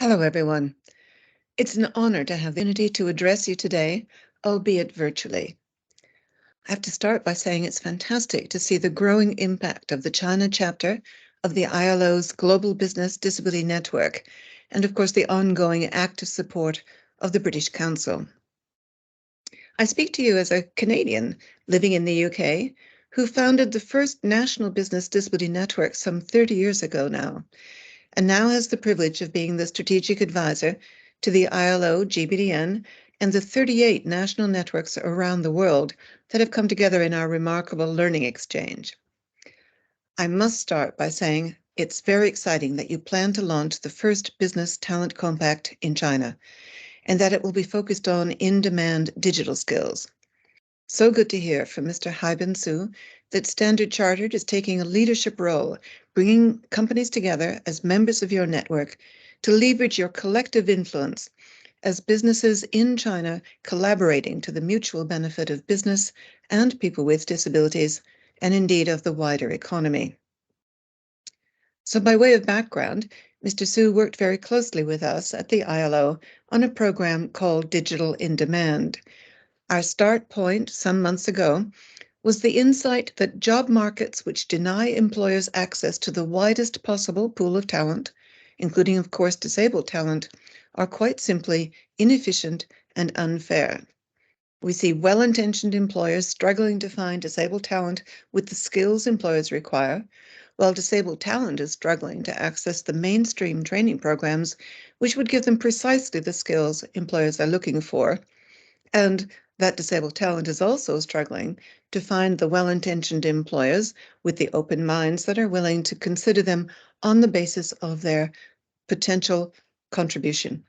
Hello, everyone. It's an honor to have the opportunity to address you today, albeit virtually. I have to start by saying it's fantastic to see the growing impact of the China chapter of the ILO's Global Business Disability Network, and of course, the ongoing active support of the British Council. I speak to you as a Canadian living in the UK who founded the first national business disability network some 30 years ago now, and now has the privilege of being the strategic advisor to the ILO, GBDN, and the 38 national networks around the world that have come together in our remarkable learning exchange. I must start by saying it's very exciting that you plan to launch the first business talent compact in China, and that it will be focused on in-demand digital skills. So good to hear from Mr. Haiben Su that Standard Chartered is taking a leadership role, bringing companies together as members of your network to leverage your collective influence as businesses in China collaborating to the mutual benefit of business and people with disabilities, and indeed of the wider economy. So by way of background, Mr. Su worked very closely with us at the ILO on a program called Digital in Demand. Our start point some months ago was the insight that job markets which deny employers access to the widest possible pool of talent, including, of course, disabled talent, are quite simply inefficient and unfair. We see well-intentioned employers struggling to find disabled talent with the skills employers require, while disabled talent is struggling to access the mainstream training programs which would give them precisely the skills employers are looking for. And that disabled talent is also struggling to find the well-intentioned employers with the open minds that are willing to consider them on the basis of their potential contribution.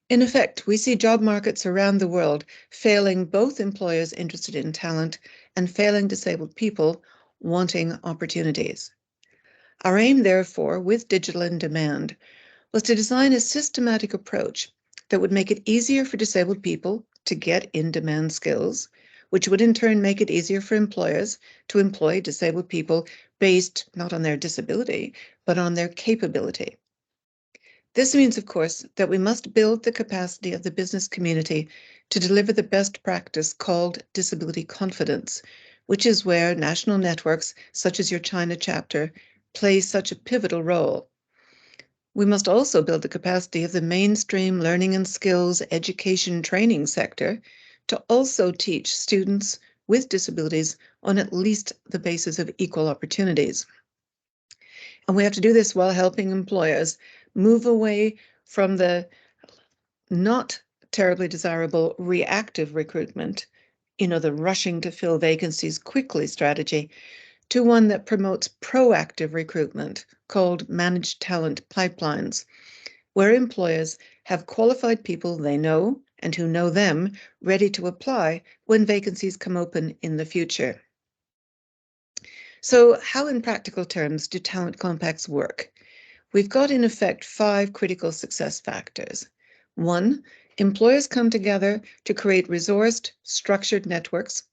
In effect, we see job markets around the world failing both employers interested in talent and failing disabled people wanting opportunities. Our aim, therefore, with Digital in Demand was to design a systematic approach that would make it easier for disabled people to get in-demand skills, which would in turn make it easier for employers to employ disabled people based not on their disability, but on their capability. This means, of course, that we must build the capacity of the business community to deliver the best practice called disability confidence, which is where national networks such as your China chapter play such a pivotal role. We must also build the capacity of the mainstream learning and skills education training sector to also teach students with disabilities on at least the basis of equal opportunities. And we have to do this while helping employers move away from the not terribly desirable reactive recruitment, the rushing to fill vacancies quickly strategy, to one that promotes proactive recruitment called managed talent pipelines, where employers have qualified people they know and who know them ready to apply when vacancies come open in the future. So how in practical terms do talent compacts work? We've got in effect 5 critical success factors. 1, employers come together to create resourced, structured networks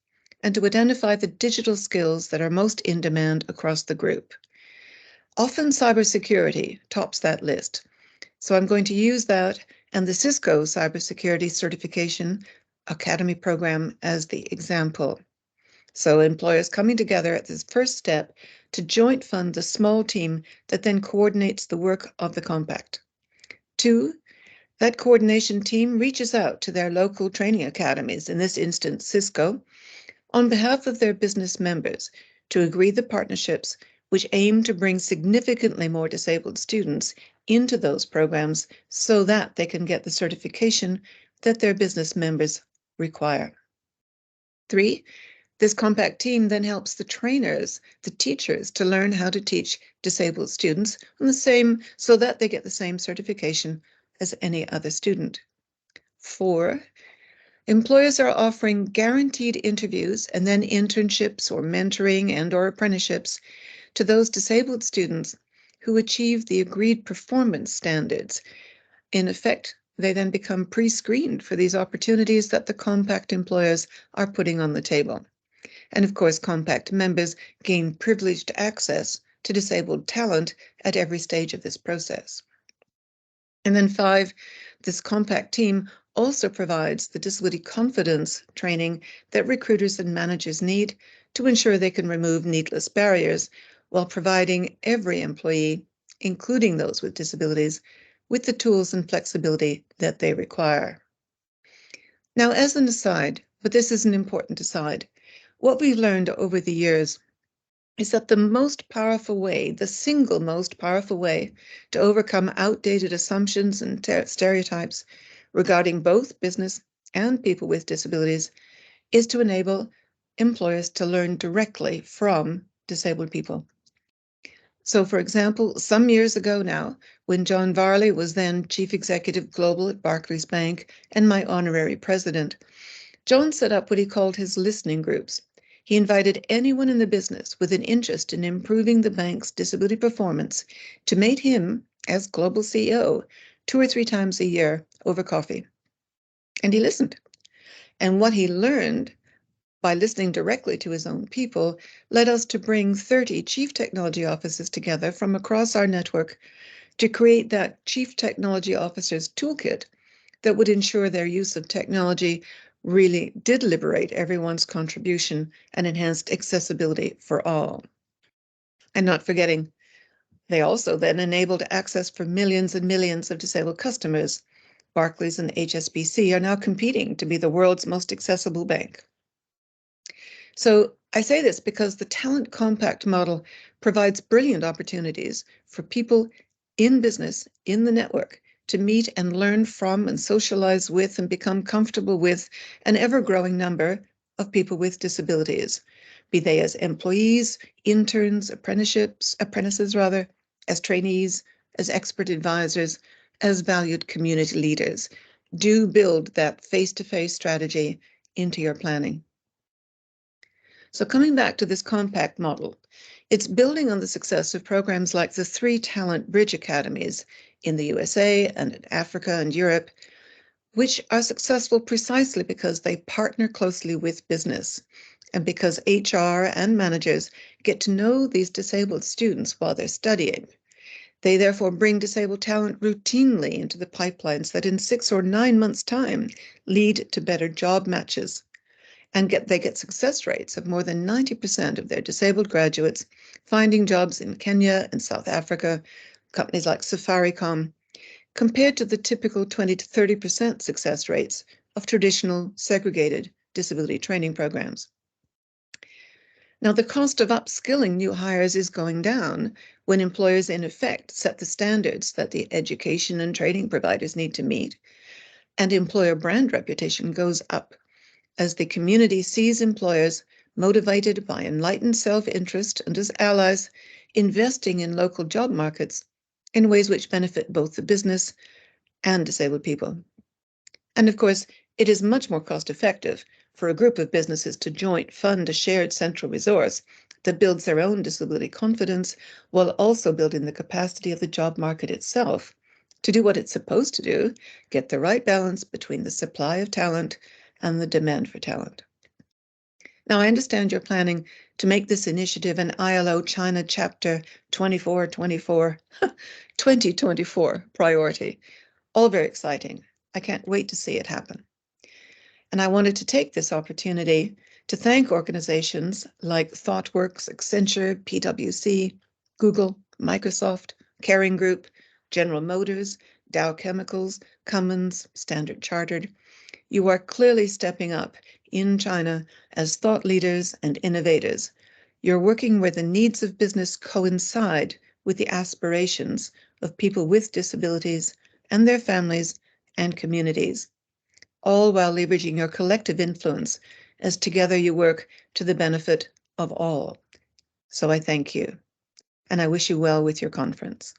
and to identify the digital skills that are most in demand across the group. Often cybersecurity tops that list. So I'm going to use that and the Cisco Cybersecurity Certification Academy program as the example. So employers coming together at this first step to joint fund the small team that then coordinates the work of the compact. 2, that coordination team reaches out to their local training academies, in this instance Cisco, on behalf of their business members to agree the partnerships which aim to bring significantly more disabled students into those programs so that they can get the certification that their business members require. 3, this compact team then helps the trainers, the teachers, to learn how to teach disabled students on the same, so that they get the same certification as any other student. 4, employers are offering guaranteed interviews and then internships or mentoring and/or apprenticeships to those disabled students who achieve the agreed performance standards. In effect, they then become pre-screened for these opportunities that the compact employers are putting on the table. And of course, compact members gain privileged access to disabled talent at every stage of this process. And then 5, this compact team also provides the disability confidence training that recruiters and managers need to ensure they can remove needless barriers while providing every employee, including those with disabilities, with the tools and flexibility that they require. Now, as an aside, but this is an important aside, what we've learned over the years is that the most powerful way, the single most powerful way to overcome outdated assumptions and stereotypes regarding both business and people with disabilities is to enable employers to learn directly from disabled people. So, for example, some years ago now, when John Varley was then Chief Executive Global at Barclays Bank and my honorary president, John set up what he called his listening groups. He invited anyone in the business with an interest in improving the bank's disability performance to meet him as global CEO 2 or 3 times a year over coffee. And he listened. And what he learned by listening directly to his own people led us to bring 30 chief technology officers together from across our network to create that chief technology officers toolkit that would ensure their use of technology really did liberate everyone's contribution and enhanced accessibility for all. And not forgetting, they also then enabled access for millions and millions of disabled customers. Barclays and HSBC are now competing to be the world's most accessible bank. So I say this because the Talent Compact model provides brilliant opportunities for people in business, in the network, to meet and learn from and socialize with and become comfortable with an ever-growing number of people with disabilities, be they as employees, interns, apprentices, as trainees, as expert advisors, as valued community leaders. Do build that face-to-face strategy into your planning. So coming back to this compact model, it's building on the success of programs like the 3 Talent Bridge Academies in the USA and in Africa and Europe, which are successful precisely because they partner closely with business and because HR and managers get to know these disabled students while they're studying. They therefore bring disabled talent routinely into the pipelines that in 6 or 9 months' time lead to better job matches. And they get success rates of more than 90% of their disabled graduates finding jobs in Kenya and South Africa, companies like Safaricom, compared to the typical 20 to 30% success rates of traditional segregated disability training programs. Now, the cost of upskilling new hires is going down when employers, in effect, set the standards that the education and training providers need to meet, and employer brand reputation goes up as the community sees employers motivated by enlightened self-interest and as allies investing in local job markets in ways which benefit both the business and disabled people. And of course, it is much more cost-effective for a group of businesses to joint fund a shared central resource that builds their own disability confidence while also building the capacity of the job market itself to do what it's supposed to do, get the right balance between the supply of talent and the demand for talent. Now, I understand you're planning to make this initiative an ILO China Chapter 2024 priority. All very exciting. I can't wait to see it happen. And I wanted to take this opportunity to thank organizations like ThoughtWorks, Accenture, PwC, Google, Microsoft, Caring Group, General Motors, Dow Chemicals, Cummins, Standard Chartered. You are clearly stepping up in China as thought leaders and innovators. You're working where the needs of business coincide with the aspirations of people with disabilities and their families and communities, all while leveraging your collective influence as together you work to the benefit of all. So I thank you, and I wish you well with your conference.